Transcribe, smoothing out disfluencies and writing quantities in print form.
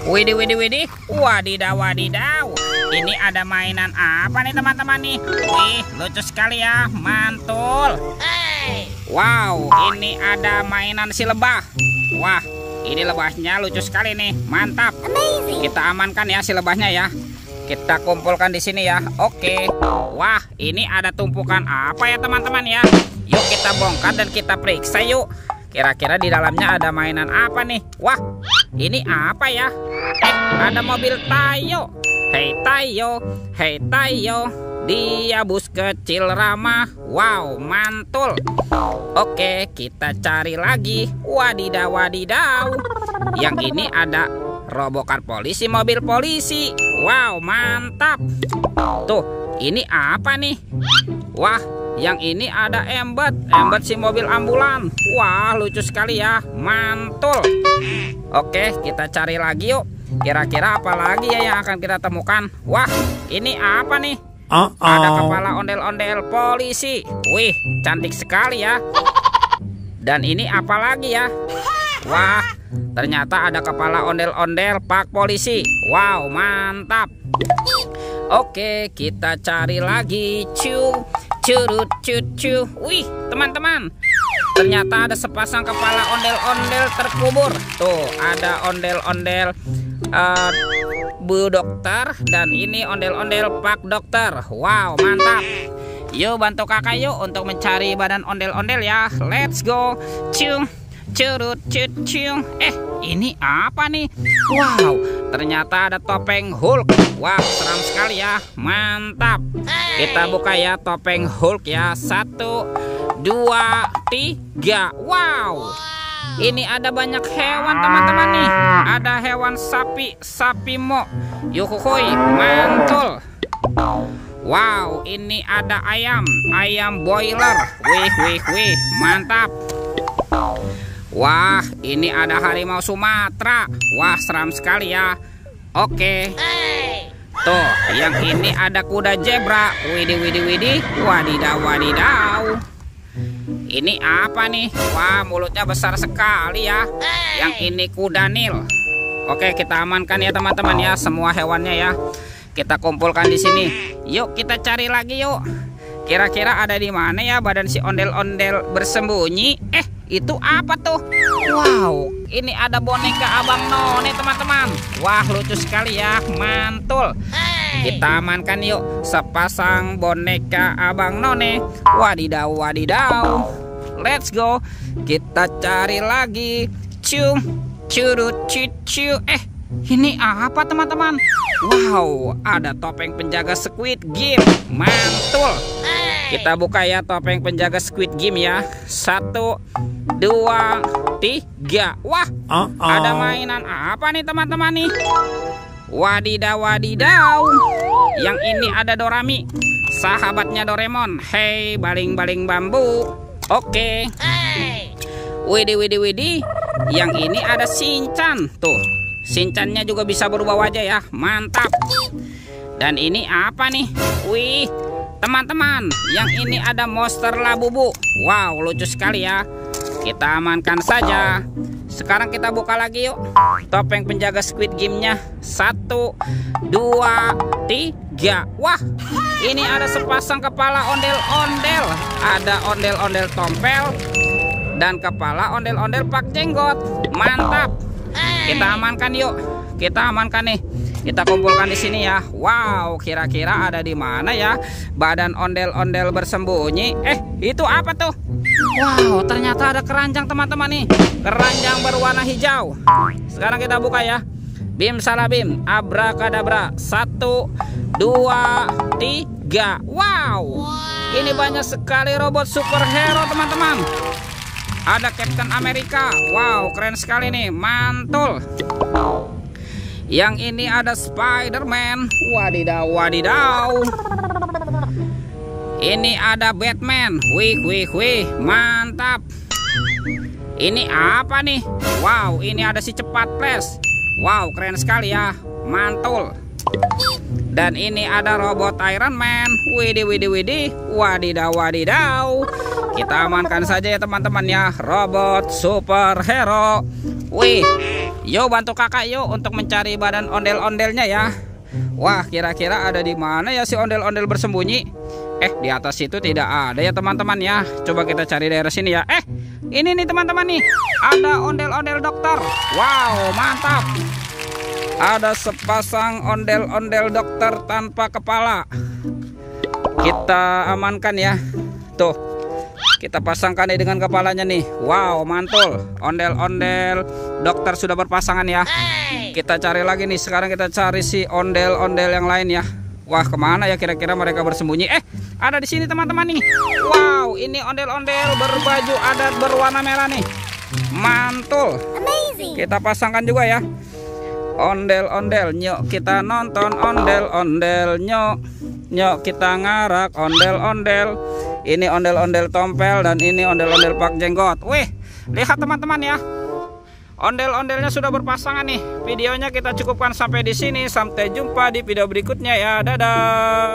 Widih, widih, widih. Wadidaw, wadidaw. Ini ada mainan apa nih teman-teman nih? Wih, lucu sekali ya. Mantul. Wow, ini ada mainan si lebah. Wah, ini lebahnya lucu sekali nih. Mantap. Kita amankan ya si lebahnya ya. Kita kumpulkan di sini ya. Oke. Wah, ini ada tumpukan apa ya teman-teman ya? Yuk kita bongkar dan kita periksa yuk. Kira-kira di dalamnya ada mainan apa nih? Wah, ini apa ya? Ada mobil Tayo. Hei Tayo, hei Tayo, dia bus kecil ramah. Wow, mantul. Oke, kita cari lagi. Wadidaw, wadidaw. Yang ini ada robokan polisi, mobil polisi. Wow, mantap. Tuh, ini apa nih? Wah, yang ini ada Embet si mobil ambulan. Wah, lucu sekali ya. Mantul. Oke, kita cari lagi yuk. Kira-kira apa lagi ya yang akan kita temukan? Wah, ini apa nih? Ada kepala ondel-ondel polisi. Wih, cantik sekali ya. Dan ini apa lagi ya? Wah, ternyata ada kepala ondel-ondel pak polisi. Wow, mantap. Oke, kita cari lagi. Curut cucu. Wih, teman-teman, ternyata ada sepasang kepala ondel-ondel terkubur. Tuh, ada ondel-ondel Bu Dokter dan ini ondel-ondel Pak Dokter. Wow, mantap. Yuk bantu kakak yuk untuk mencari badan ondel-ondel ya. Let's go. Curut cucu. Ini apa nih? Wow, ternyata ada topeng Hulk. Wow, seram sekali ya. Mantap. Kita buka ya topeng Hulk ya. 1, 2, 3. Wow. Ini ada banyak hewan teman-teman nih. Ada hewan sapi mo. Yuhuhuy, mantul. Wow, ini ada ayam boiler. Wih, mantap. Wah, ini ada harimau Sumatera. Wah, seram sekali ya. Oke. Tuh, yang ini ada kuda zebra. Widih, wadidaw, wadidaw. Ini apa nih? Wah, mulutnya besar sekali ya. Yang ini kuda Nil. Oke, kita amankan ya teman-teman ya semua hewannya ya. Kita kumpulkan di sini. Yuk kita cari lagi yuk. Kira-kira ada di mana ya badan si ondel-ondel bersembunyi? Itu apa tuh? Wow, ini ada boneka Abang None teman-teman. Wah, lucu sekali ya. Mantul. Kita amankan yuk sepasang boneka Abang None. Wadidaw, wadidaw. Let's go. Kita cari lagi. Curut cucu. Ini apa teman-teman? Wow, ada topeng penjaga Squid Game. Mantul. Kita buka ya topeng penjaga Squid Game ya. 1, 2, 3. Wah, ada mainan apa nih teman-teman nih? Wadidaw, wadidaw. Yang ini ada Dorami, sahabatnya Doraemon. Hei, baling-baling bambu. Oke. Widih. Yang ini ada Shinchan. Tuh, Shinchannya juga bisa berubah wajah ya. Mantap. Dan ini apa nih? Wih, teman-teman, yang ini ada Monster Labubu. Wow, lucu sekali ya. Kita amankan saja. Sekarang kita buka lagi yuk topeng penjaga Squid Game-nya. 1, 2, 3. Wah, ini ada sepasang kepala ondel-ondel. Ada ondel-ondel tompel dan kepala ondel-ondel Pak Jenggot. Mantap. Kita amankan yuk. Kita amankan nih. Kita kumpulkan di sini ya. Wow, kira-kira ada di mana ya badan ondel-ondel bersembunyi? Itu apa tuh? Wow, ternyata ada keranjang teman-teman nih. Keranjang berwarna hijau. Sekarang kita buka ya. Bim salabim, abrakadabra. 1, 2, 3. Wow, ini banyak sekali robot superhero teman-teman. Ada Captain America. Wow, keren sekali nih. Mantul. Yang ini ada Spider-Man. Wadidaw, wadidaw. Ini ada Batman. Wih, mantap. Ini apa nih? Wow, ini ada si Cepat Flash. Wow, keren sekali ya. Mantul. Dan ini ada robot Iron Man. Widih, wadidaw, wadidaw. Kita amankan saja ya teman-teman ya. Robot superhero. Wih, Yuk bantu kakak yuk untuk mencari badan ondel-ondelnya ya. Wah, kira-kira ada di mana ya si ondel-ondel bersembunyi? Di atas itu tidak ada ya teman-teman ya. Coba kita cari daerah sini ya. Ini nih teman-teman nih. Ada ondel-ondel dokter. Wow, mantap. Ada sepasang ondel-ondel dokter tanpa kepala. Kita amankan ya. Tuh. Kita pasangkan nih dengan kepalanya nih. Wow, mantul. Ondel-ondel dokter sudah berpasangan ya. Kita cari lagi nih. Sekarang kita cari si ondel-ondel yang lain ya. Wah, kemana ya kira-kira mereka bersembunyi? Ada di sini teman-teman nih. Wow, ini ondel-ondel berbaju adat berwarna merah nih. Mantul. Kita pasangkan juga ya. Ondel-ondel, nyok kita nonton ondel-ondel, nyok kita ngarak ondel-ondel. Ini ondel-ondel tompel dan ini ondel-ondel pak jenggot. Wih, lihat teman-teman ya. Ondel-ondelnya sudah berpasangan nih. Videonya kita cukupkan sampai di sini. Sampai jumpa di video berikutnya ya. Dadah.